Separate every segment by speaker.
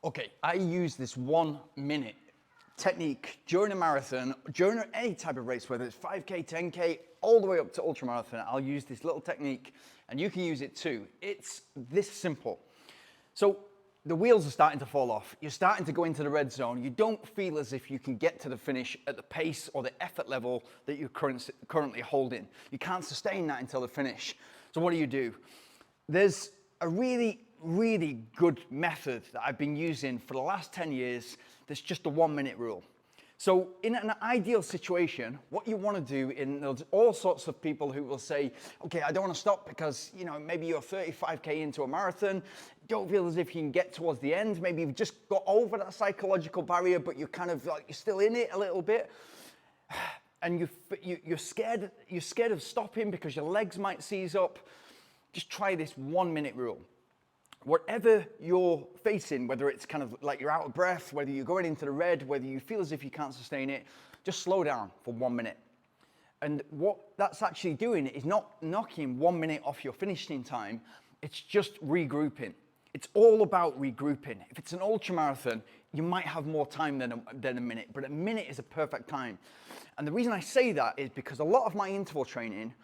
Speaker 1: Okay, I use this 1 minute technique during a marathon, during any type of race, whether it's 5K, 10K, all the way up to ultramarathon. I'll use this little technique and you can use it too. It's this simple. So the wheels are starting to fall off. You're starting to go into the red zone. You don't feel as if you can get to the finish at the pace or the effort level that you're currently holding. You can't sustain that until the finish. So what do? There's a really good method that I've been using for the last 10 years. That's just a 1 minute rule. So in an ideal situation, what you want to do, there's all sorts of people who will say, okay, I don't want to stop because, maybe you're 35K into a marathon, don't feel as if you can get towards the end. Maybe you've just got over that psychological barrier, but you're kind of like, you're still in it a little bit. And you're scared of stopping because your legs might seize up. Just try this 1 minute rule. Whatever you're facing, whether it's kind of like you're out of breath, whether you're going into the red, whether you feel as if you can't sustain it, just slow down for 1 minute. And what that's actually doing is not knocking 1 minute off your finishing time, it's just regrouping. It's all about regrouping. If it's an ultramarathon, you might have more time than a minute, but a minute is a perfect time. And the reason I say that is because a lot of my interval training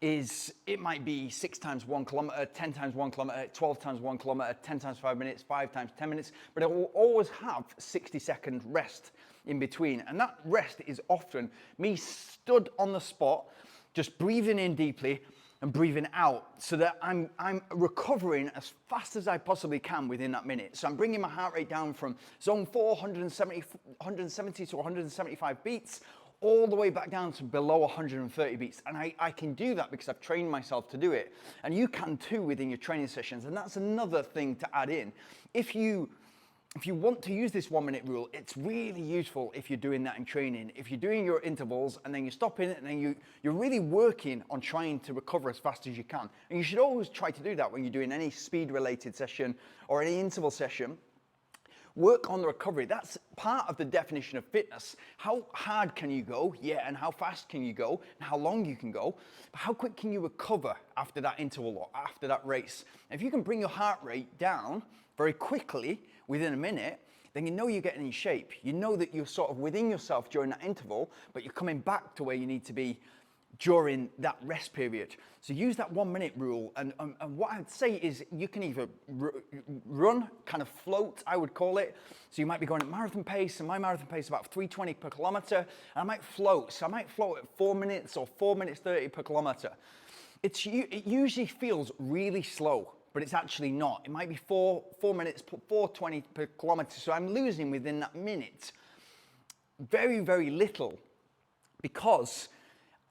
Speaker 1: it might be 6 times 1 kilometer, 10 times 1 kilometer, 12 times 1 kilometer, 10 times 5 minutes, 5 times 10 minutes, but it will always have 60-second rest in between. And that rest is often me stood on the spot, just breathing in deeply and breathing out so that I'm recovering as fast as I possibly can within that minute. So I'm bringing my heart rate down from zone 4, 170 to 175 beats, all the way back down to below 130 beats. And I can do that because I've trained myself to do it. And you can too within your training sessions. And that's another thing to add in. If you want to use this 1 minute rule, it's really useful if you're doing that in training. If you're doing your intervals and then you're stopping and then you're really working on trying to recover as fast as you can. And you should always try to do that when you're doing any speed related session or any interval session. Work on the recovery. That's part of the definition of fitness. How hard can you go? Yeah, and how fast can you go? And how long you can go? But how quick can you recover after that interval or after that race? If you can bring your heart rate down very quickly within a minute, then you know you're getting in shape. You know that you're sort of within yourself during that interval, but you're coming back to where you need to be during that rest period. So use that 1 minute rule. And what I'd say is you can either run, kind of float, I would call it. So you might be going at marathon pace, and my marathon pace is about 3:20 per kilometer. And I might float. So I might float at 4 minutes or 4 minutes 30 per kilometer. It usually feels really slow, but it's actually not. It might be 4 minutes, 4:20 per kilometer. So I'm losing within that minute very, very little because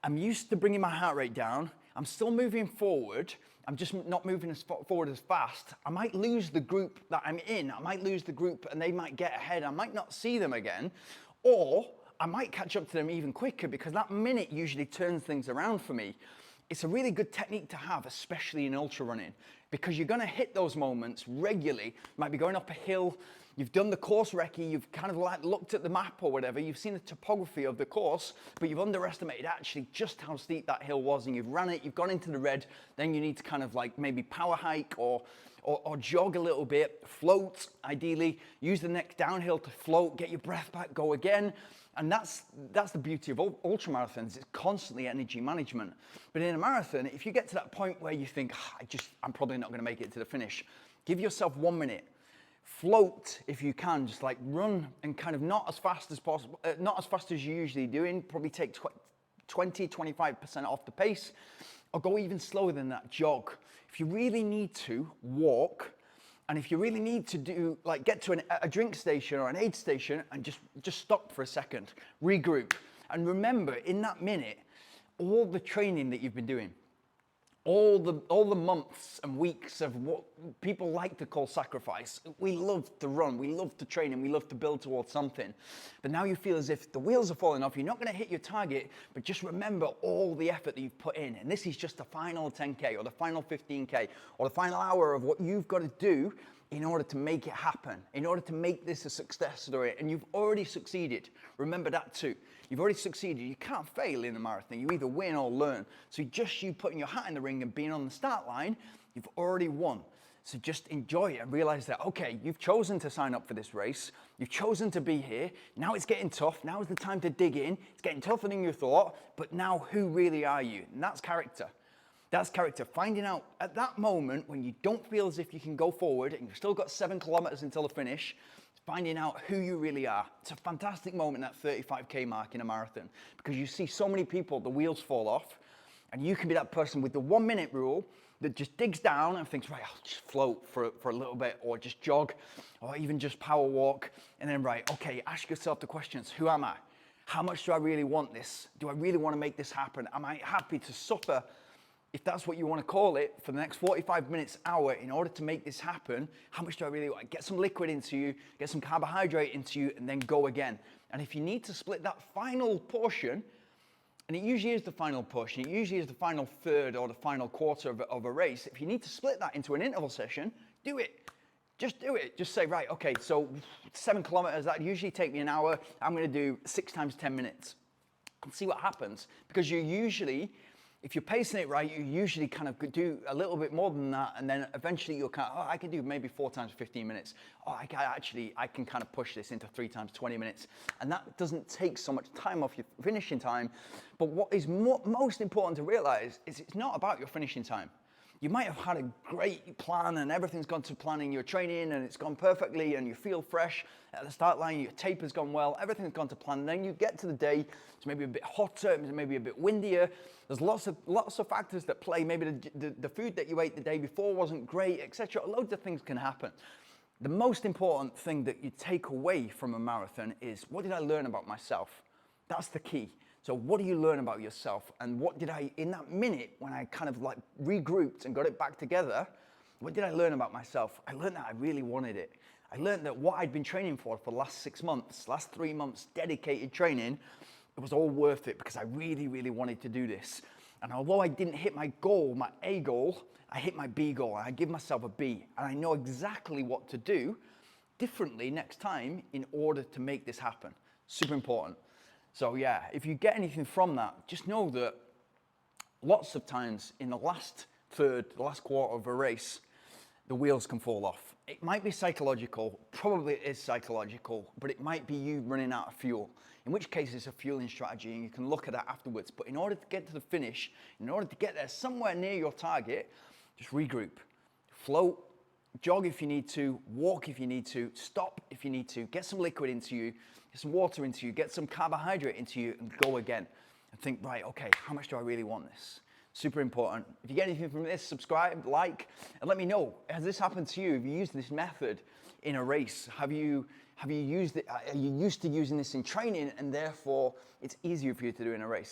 Speaker 1: I'm used to bringing my heart rate down. I'm still moving forward. I'm just not moving as forward as fast. I might lose the group that I'm in. I might lose the group and they might get ahead. I might not see them again. Or I might catch up to them even quicker because that minute usually turns things around for me. It's a really good technique to have, especially in ultra running, because you're gonna hit those moments regularly. You might be going up a hill, you've done the course recce, you've kind of like looked at the map or whatever, you've seen the topography of the course, but you've underestimated actually just how steep that hill was, and you've ran it, you've gone into the red, then you need to kind of like maybe power hike or jog a little bit, float ideally, use the next downhill to float, get your breath back, go again. And that's the beauty of ultramarathons. It's constantly energy management. But in a marathon, if you get to that point where you think, I'm probably not going to make it to the finish, give yourself 1 minute. Float if you can, just like run and kind of not as fast as possible, not as fast as you're usually doing, probably take 20-25% off the pace, or go even slower than that, jog. If you really need to, walk. And if you really need to do, like get to a drink station or an aid station and just stop for a second, regroup. And remember, in that minute, all the training that you've been doing, all the months and weeks of what people like to call sacrifice. We love to run, we love to train, and we love to build towards something. But now you feel as if the wheels are falling off, you're not gonna hit your target, but just remember all the effort that you've put in. And this is just the final 10K or the final 15K or the final hour of what you've got to do in order to make it happen, in order to make this a success story. And you've already succeeded. Remember that too. You've already succeeded. You can't fail in a marathon. You either win or learn. So just you putting your hat in the ring and being on the start line, you've already won. So just enjoy it and realize that, okay, you've chosen to sign up for this race. You've chosen to be here. Now it's getting tough. Now is the time to dig in. It's getting tougher than you thought, but now who really are you? And that's character. That's character. Finding out at that moment when you don't feel as if you can go forward and you've still got 7 kilometers until the finish, finding out who you really are. It's a fantastic moment, that 35K mark in a marathon, because you see so many people, the wheels fall off, and you can be that person with the 1 minute rule that just digs down and thinks, right, I'll just float for a little bit, or just jog, or even just power walk. And then, right, okay, ask yourself the questions. Who am I? How much do I really want this? Do I really want to make this happen? Am I happy to suffer, if that's what you want to call it, for the next 45 minutes, hour, in order to make this happen? How much do I really want? Get some liquid into you, get some carbohydrate into you, and then go again. And if you need to split that final portion, and it usually is the final portion, it usually is the final third or the final quarter of a race, if you need to split that into an interval session, do it. Just do it. Just say, right, okay, so 7 kilometers, that usually take me an hour. I'm going to do 6 times 10 minutes and see what happens. Because you usually, if you're pacing it right, you usually kind of do a little bit more than that, and then eventually you'll kind of, oh, I can do maybe 4 times 15 minutes. Oh, I can kind of push this into 3 times 20 minutes. And that doesn't take so much time off your finishing time. But what is most important to realize is it's not about your finishing time. You might have had a great plan and everything's gone to plan in your training and it's gone perfectly and you feel fresh at the start line, your taper's gone well, everything's gone to plan. And then you get to the day, it's maybe a bit hotter, it's maybe a bit windier. There's lots of factors that play. Maybe the food that you ate the day before wasn't great, etc. Loads of things can happen. The most important thing that you take away from a marathon is, what did I learn about myself? That's the key. So what do you learn about yourself? And what did I, in that minute, when I kind of like regrouped and got it back together, what did I learn about myself? I learned that I really wanted it. I learned that what I'd been training for the last 6 months, last 3 months, dedicated training, it was all worth it because I really, really wanted to do this. And although I didn't hit my goal, my A goal, I hit my B goal. And I give myself a B. And I know exactly what to do differently next time in order to make this happen. Super important. So yeah, if you get anything from that, just know that lots of times in the last third, the last quarter of a race, the wheels can fall off. It might be psychological, probably it is psychological, but it might be you running out of fuel, in which case it's a fueling strategy and you can look at that afterwards. But in order to get to the finish, in order to get there somewhere near your target, just regroup, float, jog if you need to, walk if you need to, stop if you need to, get some liquid into you, get some water into you, get some carbohydrate into you, and go again. And think, right, okay, how much do I really want this? Super important. If you get anything from this, subscribe, like, and let me know. Has this happened to you? Have you used this method in a race? Have you used it? Are you used to using this in training, and therefore it's easier for you to do in a race?